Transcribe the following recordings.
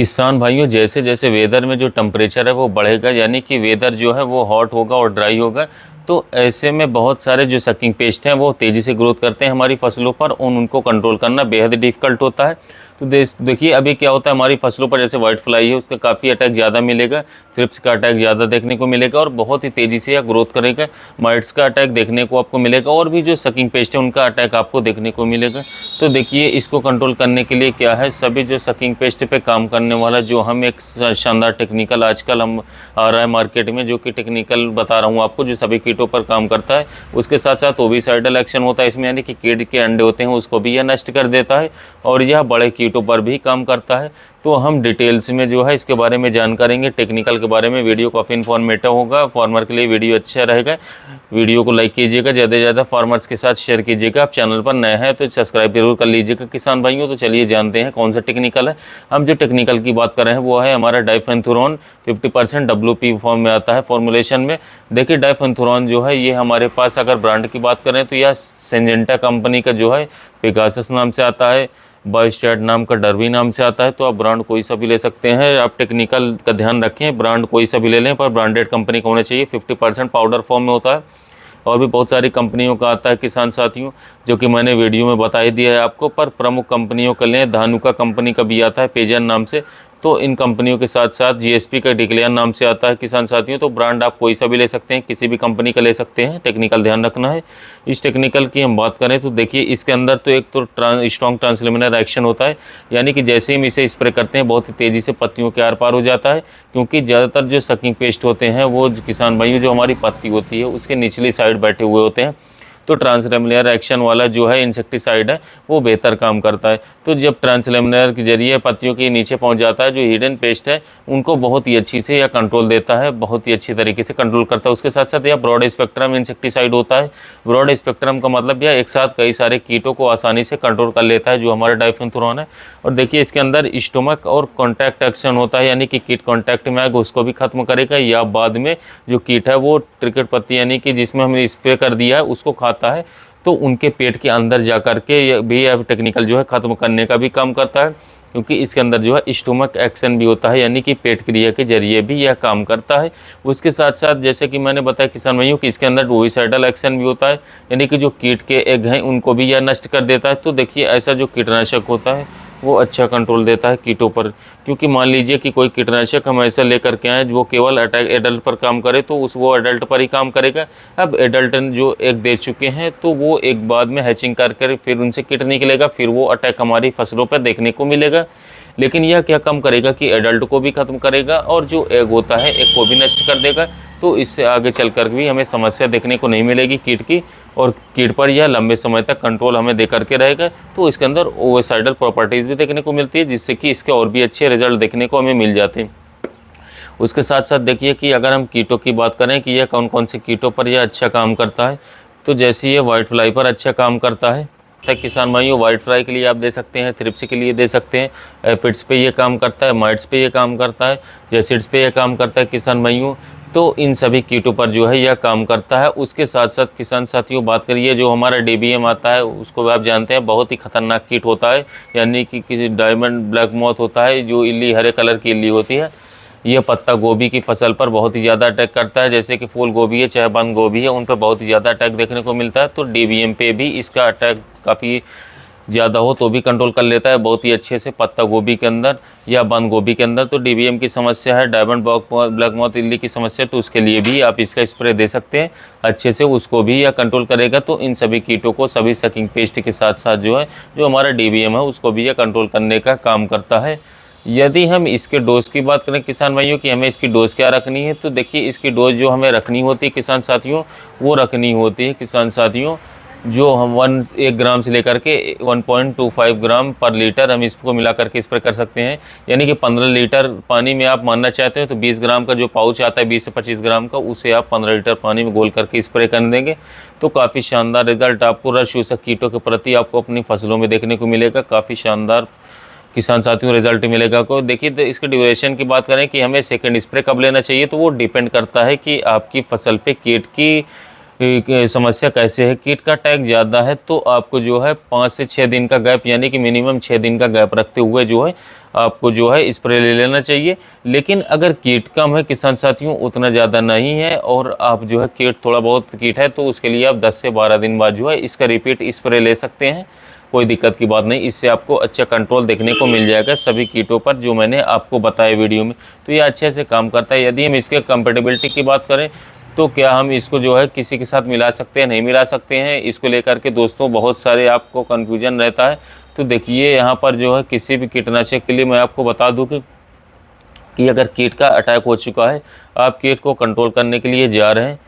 किसान भाइयों, जैसे जैसे वेदर में जो टेम्परेचर है वो बढ़ेगा, यानी कि वेदर जो है वो हॉट होगा और ड्राई होगा, तो ऐसे में बहुत सारे जो सकिंग पेस्ट हैं वो तेज़ी से ग्रोथ करते हैं हमारी फसलों पर, उनको कंट्रोल करना बेहद डिफ़िकल्ट होता है। तो देखिए अभी क्या होता है हमारी फसलों पर, जैसे वाइट फ्लाई है उसका काफ़ी अटैक ज़्यादा मिलेगा, थ्रिप्स का अटैक ज़्यादा देखने को मिलेगा और बहुत ही तेज़ी से यह ग्रोथ करेगा। माइट्स का अटैक देखने को आपको मिलेगा और भी जो सकिंग पेस्ट है उनका अटैक आपको देखने को मिलेगा। तो देखिए इसको कंट्रोल करने के लिए क्या है, सभी जो सकिंग पेस्ट पे काम करने वाला जो हम एक शानदार टेक्निकल आजकल हम आ रहा है मार्केट में, जो कि टेक्निकल बता रहा हूँ आपको, जो सभी कीटों पर काम करता है। उसके साथ साथ ओविसाइडल एक्शन होता है इसमें, यानी कि कीट के अंडे होते हैं उसको भी यह नष्ट कर देता है और यह बड़े कीटों पर भी काम करता है। तो हम डिटेल्स में जो है इसके बारे में जान करेंगे, टेक्निकल के बारे में। वीडियो काफ़ी इन्फॉर्मेटिव होगा, फार्मर के लिए वीडियो अच्छा रहेगा। वीडियो को लाइक कीजिएगा, ज़्यादा से ज़्यादा फार्मर्स के साथ शेयर कीजिएगा। आप चैनल पर नए हैं तो सब्सक्राइब जरूर कर लीजिएगा किसान भाइयों। तो चलिए जानते हैं कौन सा टेक्निकल है। हम जो टेक्निकल की बात कर रहे हैं वो है हमारा डाइफेंथुरॉन। 50% WP फॉर्म में आता है फॉर्मुलेशन में। देखिए डाइफेंथुरॉन जो है ये हमारे पास, अगर ब्रांड की बात करें तो यह सिंजेंटा कंपनी का जो है पेगासस नाम से आता है, बायोस्टैट नाम का डरबी नाम से आता है। तो आप ब्रांड कोई सा भी ले सकते हैं, आप टेक्निकल का ध्यान रखें, ब्रांड कोई सा भी ले लें पर ब्रांडेड कंपनी का होना चाहिए। 50% पाउडर फॉर्म में होता है और भी बहुत सारी कंपनियों का आता है किसान साथियों, जो कि मैंने वीडियो में बता ही दिया है आपको। पर प्रमुख कंपनियों का लें, धानुका कंपनी का भी आता है पेजन नाम से। तो इन कंपनियों के साथ साथ GSP का डिक्लेयर नाम से आता है किसान साथियों। तो ब्रांड आप कोई सा भी ले सकते हैं, किसी भी कंपनी का ले सकते हैं, टेक्निकल ध्यान रखना है। इस टेक्निकल की हम बात करें तो देखिए इसके अंदर तो एक तो स्ट्रॉन्ग ट्रांसलेमिनर एक्शन होता है, यानी कि जैसे ही हम इसे स्प्रे करते हैं बहुत ही तेज़ी से पत्तियों के आर पार हो जाता है। क्योंकि ज़्यादातर जो सकिंग पेस्ट होते हैं वो किसान भाइयों जो हमारी पत्ती होती है उसके निचली साइड बैठे हुए होते हैं। तो ट्रांसलेमिनर एक्शन वाला जो है इंसेक्टिसाइड है वो बेहतर काम करता है। तो जब ट्रांसलेमिनर के जरिए पत्तियों के नीचे पहुंच जाता है, जो हिडन पेस्ट है उनको बहुत ही अच्छी से यह कंट्रोल देता है, बहुत ही अच्छी तरीके से कंट्रोल करता है। उसके साथ साथ यह ब्रॉड स्पेक्ट्रम इंसेक्टिसाइड होता है। ब्रॉड स्पेक्ट्रम का मतलब यह एक साथ कई सारे कीटों को आसानी से कंट्रोल कर लेता है, जो हमारा डाइफेंथुरॉन है। और देखिए इसके अंदर स्टोमक और कॉन्टैक्ट एक्शन होता है, यानी कि कीट कॉन्टैक्ट में आएगा उसको भी खत्म करेगा, या बाद में जो कीट है वो ट्रिकेट पत्ती यानी कि जिसमें हमने स्प्रे कर दिया है उसको खाता है, तो उनके पेट के अंदर जा कर के भी यह टेक्निकल जो है ख़त्म करने का भी काम करता है। क्योंकि इसके अंदर जो है स्टोमक एक्शन भी होता है, यानी कि पेट क्रिया के जरिए भी यह काम करता है। उसके साथ साथ जैसे कि मैंने बताया किसान भाइयों कि इसके अंदर ओविसाइडल एक्शन भी होता है, यानी कि जो कीट के एग हैं उनको भी यह नष्ट कर देता है। तो देखिए ऐसा जो कीटनाशक होता है वो अच्छा कंट्रोल देता है कीटों पर। क्योंकि मान लीजिए कि कोई कीटनाशक हम ऐसा लेकर के आए वो केवल एडल्ट पर काम करे तो वो एडल्ट पर ही काम करेगा। अब एडल्ट जो एग दे चुके हैं तो वो एक बाद में हैचिंग कर फिर उनसे कीट निकलेगा, फिर वो अटैक हमारी फसलों पर देखने को मिलेगा। लेकिन यह क्या कम करेगा कि एडल्ट को भी ख़त्म करेगा और जो एग होता है एग को भी नष्ट कर देगा। तो इससे आगे चलकर भी हमें समस्या देखने को नहीं मिलेगी कीट की, और कीट पर यह लंबे समय तक कंट्रोल हमें दे करके रहेगा। तो इसके अंदर ओविसाइडल प्रॉपर्टीज़ भी देखने को मिलती है, जिससे कि इसके और भी अच्छे रिजल्ट देखने को हमें मिल जाते हैं। उसके साथ साथ देखिए कि अगर हम कीटों की बात करें कि यह कौन कौन से कीटों पर यह अच्छा काम करता है, तो जैसे ये वाइट फ्लाई पर अच्छा काम करता है। किसान भाइयों वाइट फ्लाई के लिए आप दे सकते हैं, थ्रिप्स के लिए दे सकते हैं, एफिड्स पे ये काम करता है, माइट्स पे ये काम करता है, जेसिड्स पे ये काम करता है किसान भाइयों। तो इन सभी कीटों पर जो है यह काम करता है। उसके साथ साथ किसान साथियों बात करिए जो हमारा DBM आता है उसको आप जानते हैं बहुत ही खतरनाक कीट होता है, यानी कि किसी डायमंड ब्लैक मॉथ होता है, जो इल्ली हरे कलर की इल्ली होती है। यह पत्ता गोभी की फसल पर बहुत ही ज़्यादा अटैक करता है, जैसे कि फूल गोभी है चाहे बंद गोभी है, उन पर बहुत ही ज़्यादा अटैक देखने को मिलता है। तो DBM पे भी इसका अटैक काफ़ी ज़्यादा हो तो भी कंट्रोल कर लेता है बहुत ही अच्छे से पत्ता गोभी के अंदर या बंद गोभी के अंदर। तो DBM की समस्या है, डायमंड ब्लैक मॉथ इल्ली की समस्या, तो उसके लिए भी आप इसका स्प्रे दे सकते हैं अच्छे से, उसको भी यह कंट्रोल करेगा। तो इन सभी कीटों को सभी सकिंग पेस्ट के साथ साथ जो है जो हमारा DBM है उसको भी यह कंट्रोल करने का काम करता है। यदि हम इसके डोज की बात करें किसान भाइयों कि हमें इसकी डोज़ क्या रखनी है, तो देखिए इसकी डोज जो हमें रखनी होती है किसान साथियों वो रखनी होती है किसान साथियों जो हम 1 ग्राम से लेकर के 1.25 ग्राम पर लीटर हम इसको मिला करके स्प्रे कर सकते हैं। यानी कि 15 लीटर पानी में आप मानना चाहते हैं तो 20 ग्राम का जो पाउच आता है 20 से 25 ग्राम का, उसे आप 15 लीटर पानी में घोल करके स्प्रे कर देंगे तो काफ़ी शानदार रिजल्ट आपको रस शोषक कीटों के प्रति आपको अपनी फसलों में देखने को मिलेगा। काफ़ी शानदार किसान साथियों रिजल्ट मिलेगा को। देखिए तो इसके ड्यूरेशन की बात करें कि हमें सेकंड स्प्रे कब लेना चाहिए, तो वो डिपेंड करता है कि आपकी फसल पे कीट की समस्या कैसे है। कीट का अटैक ज़्यादा है तो आपको जो है 5 से 6 दिन का गैप, यानी कि मिनिमम 6 दिन का गैप रखते हुए जो है आपको जो है स्प्रे ले लेना चाहिए। लेकिन अगर कीट कम है किसान साथियों, उतना ज़्यादा नहीं है, और आप जो है कीट थोड़ा बहुत कीट है, तो उसके लिए आप 10 से 12 दिन बाद जो है इसका रिपीट स्प्रे ले सकते हैं। कोई दिक्कत की बात नहीं, इससे आपको अच्छा कंट्रोल देखने को मिल जाएगा सभी कीटों पर जो मैंने आपको बताया वीडियो में। तो ये अच्छे से काम करता है। यदि हम इसके कंपेटेबिलिटी की बात करें तो क्या हम इसको जो है किसी के साथ मिला सकते हैं, नहीं मिला सकते हैं, इसको लेकर के दोस्तों बहुत सारे आपको कन्फ्यूजन रहता है। तो देखिए यहाँ पर जो है किसी भी कीटनाशक के लिए मैं आपको बता दूँ कि अगर कीट का अटैक हो चुका है, आप कीट को कंट्रोल करने के लिए जा रहे हैं,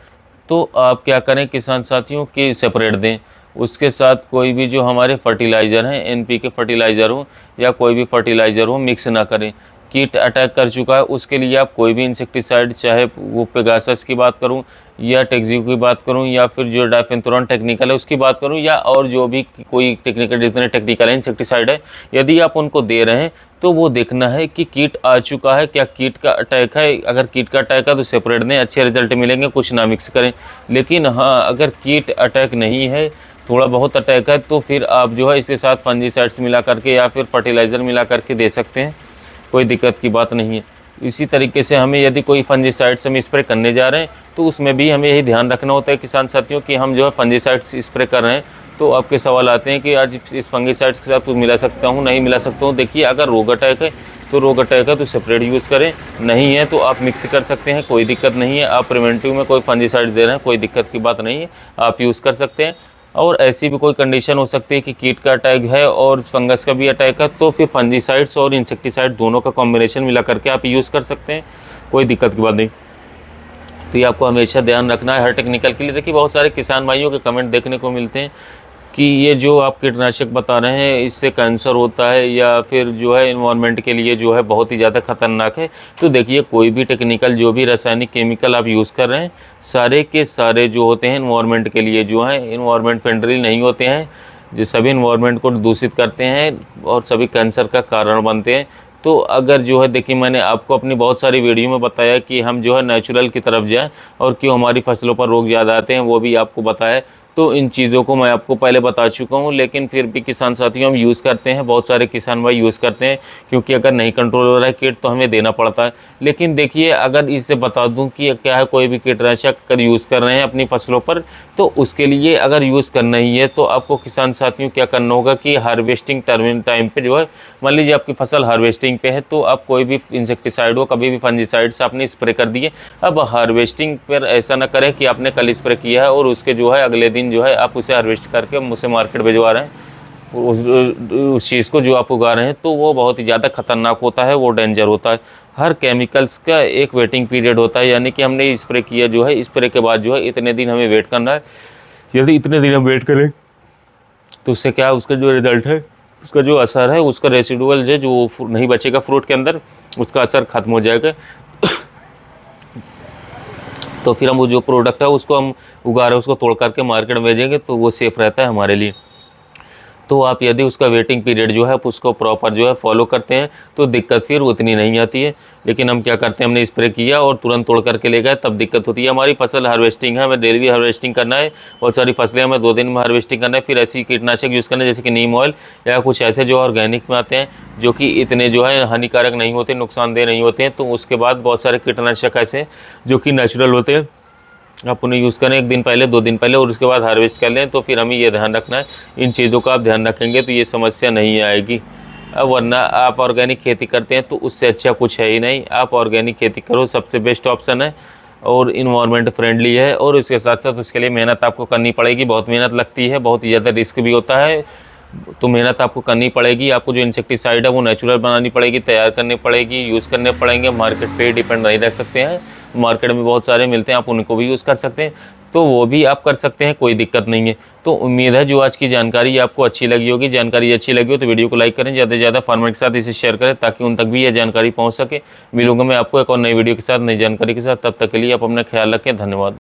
तो आप क्या करें किसान साथियों कि सेपरेट दें। उसके साथ कोई भी जो हमारे फर्टिलाइज़र हैं, एनपीके फर्टिलाइज़र हो या कोई भी फर्टिलाइज़र हो, मिक्स ना करें। कीट अटैक कर चुका है उसके लिए आप कोई भी इंसेक्टिसाइड, चाहे वो पेगासस की बात करूं या टेक्जियो की बात करूं या फिर जो डाइफेंथोरॉन टेक्निकल है उसकी बात करूं, या और जो भी कोई टेक्निकल जितने टेक्निकल है इंसेक्टिसाइड है, यदि आप उनको दे रहे हैं तो वो देखना है कि कीट आ चुका है, क्या कीट का अटैक है। अगर कीट का अटैक है तो सेपरेट दें, अच्छे रिजल्ट मिलेंगे, कुछ ना मिक्स करें। लेकिन हाँ, अगर कीट अटैक नहीं है, थोड़ा बहुत अटैक है, तो फिर आप जो है इसके साथ फंजीसाइड्स मिला करके या फिर फर्टिलाइज़र मिला करके दे सकते हैं, कोई दिक्कत की बात नहीं है। इसी तरीके से हमें यदि कोई फंजीसाइड्स हम स्प्रे करने जा रहे हैं तो उसमें भी हमें यही ध्यान रखना होता है किसान साथियों कि हम जो है फंजीसाइड्स स्प्रे कर रहे हैं, तो आपके सवाल आते हैं कि आज इस फंजीसाइड्स के साथ कुछ मिला सकता हूँ, नहीं मिला सकता हूँ। देखिए, अगर रोग अटैक है तो रोग अटैक है तो सेपरेट यूज़ करें, नहीं है तो आप मिक्स कर सकते हैं, कोई दिक्कत नहीं है। आप प्रिवेंटिव में कोई फंजीसाइड्स दे रहे हैं, कोई दिक्कत की बात नहीं है, आप यूज़ कर सकते हैं। और ऐसी भी कोई कंडीशन हो सकती है कि कीट का अटैक है और फंगस का भी अटैक है, तो फिर फंजीसाइड्स और इंसेक्टिसाइड दोनों का कॉम्बिनेशन मिला करके आप यूज़ कर सकते हैं, कोई दिक्कत की बात नहीं। तो ये आपको हमेशा ध्यान रखना है हर टेक्निकल के लिए। देखिए, बहुत सारे किसान भाइयों के कमेंट देखने को मिलते हैं कि ये जो आप कीटनाशक बता रहे हैं इससे कैंसर होता है या फिर जो है एनवायरनमेंट के लिए जो है बहुत ही ज़्यादा खतरनाक है। तो देखिए, कोई भी टेक्निकल जो भी रासायनिक केमिकल आप यूज़ कर रहे हैं, सारे के सारे जो होते हैं एनवायरनमेंट के लिए जो है एनवायरनमेंट फ्रेंडली नहीं होते हैं, जो सभी एनवायरनमेंट को दूषित करते हैं और सभी कैंसर का कारण बनते हैं। तो अगर जो है देखिए, मैंने आपको अपनी बहुत सारी वीडियो में बताया कि हम जो है नेचुरल की तरफ जाएं और क्यों हमारी फसलों पर रोग ज़्यादा आते हैं, वो भी आपको बताया। तो इन चीज़ों को मैं आपको पहले बता चुका हूँ, लेकिन फिर भी किसान साथियों हम यूज़ करते हैं, बहुत सारे किसान भाई यूज़ करते हैं, क्योंकि अगर नहीं कंट्रोल हो रहा है कीट तो हमें देना पड़ता है। लेकिन देखिए, अगर इससे बता दूं कि क्या है, कोई भी कीटनाशक अगर यूज़ कर रहे हैं अपनी फसलों पर, तो उसके लिए अगर यूज़ करना ही है तो आपको किसान साथियों क्या करना होगा कि हार्वेस्टिंग टाइम पे जो है, मान लीजिए आपकी फसल हार्वेस्टिंग पे है, तो आप कोई भी इंसेक्टिसाइड हो, कभी भी फंजीसाइड्स आपने स्प्रे कर दिए। अब हार्वेस्टिंग पर ऐसा ना करें कि आपने कल स्प्रे किया है और उसके जो है अगले दिन जो है आप उसे हार्वेस्ट करके मुझसे मार्केट भिजवा रहे हैं उस चीज़ को जो आप उगा रहे हैं, तो वो बहुत ही ज़्यादा खतरनाक होता है, वो डेंजर होता है। हर केमिकल्स का एक वेटिंग पीरियड होता है, यानी कि हमने स्प्रे किया जो है, स्प्रे के बाद जो है इतने दिन हमें वेट करना है। यदि इतने दिन हम वेट करें तो उससे क्या है, उसका जो रिज़ल्ट है, उसका जो असर है, उसका रेसिडुअल जो नहीं बचेगा फ्रूट के अंदर, उसका असर खत्म हो जाएगा। तो फिर हम वो जो प्रोडक्ट है उसको हम उगा रहे हैं उसको तोड़ करके मार्केट में भेजेंगे, तो वो सेफ़ रहता है हमारे लिए। तो आप यदि उसका वेटिंग पीरियड जो है आप उसको प्रॉपर जो है फॉलो करते हैं तो दिक्कत फिर उतनी नहीं आती है। लेकिन हम क्या करते हैं, हमने स्प्रे किया और तुरंत तोड़ करके ले गए, तब दिक्कत होती है। हमारी फसल हार्वेस्टिंग है, हमें डेली हार्वेस्टिंग करना है, बहुत सारी फसलें हमें 2 दिन में हार्वेस्टिंग करना है, फिर ऐसी कीटनाशक यूज़ करना है जैसे कि नीम ऑयल या कुछ ऐसे जो ऑर्गेनिक में आते हैं, जो कि इतने जो है हानिकारक नहीं होते, नुकसानदेह नहीं होते हैं। तो उसके बाद बहुत सारे कीटनाशक ऐसे जो कि नेचुरल होते हैं, आप उन्हें यूज़ करें 1 दिन पहले, 2 दिन पहले, और उसके बाद हार्वेस्ट कर लें। तो फिर हमें ये ध्यान रखना है, इन चीज़ों का आप ध्यान रखेंगे तो ये समस्या नहीं आएगी। अब वरना आप ऑर्गेनिक खेती करते हैं तो उससे अच्छा कुछ है ही नहीं। आप ऑर्गेनिक खेती करो, सबसे बेस्ट ऑप्शन है और इन्वायरमेंट फ्रेंडली है। और उसके साथ साथ उसके लिए मेहनत आपको करनी पड़ेगी, बहुत मेहनत लगती है, बहुत ही ज़्यादा रिस्क भी होता है, तो मेहनत आपको करनी पड़ेगी। आपको जो इंसेक्टिसाइड है वो नेचुरल बनानी पड़ेगी, तैयार करनी पड़ेगी, यूज़ करने पड़ेंगे। मार्केट पे डिपेंड नहीं रह सकते हैं, मार्केट में बहुत सारे मिलते हैं, आप उनको भी यूज़ कर सकते हैं, तो वो भी आप कर सकते हैं, कोई दिक्कत नहीं है। तो उम्मीद है जो आज की जानकारी आपको अच्छी लगी होगी। जानकारी अच्छी लगी हो तो वीडियो को लाइक करें, ज़्यादा से ज़्यादा फार्मर के साथ इसे शेयर करें ताकि उन तक भी यह जानकारी पहुँच सके। मिलूंगा मैं आपको एक और नई वीडियो के साथ, नई जानकारी के साथ, तब तक के लिए आप अपना ख्याल रखें। धन्यवाद।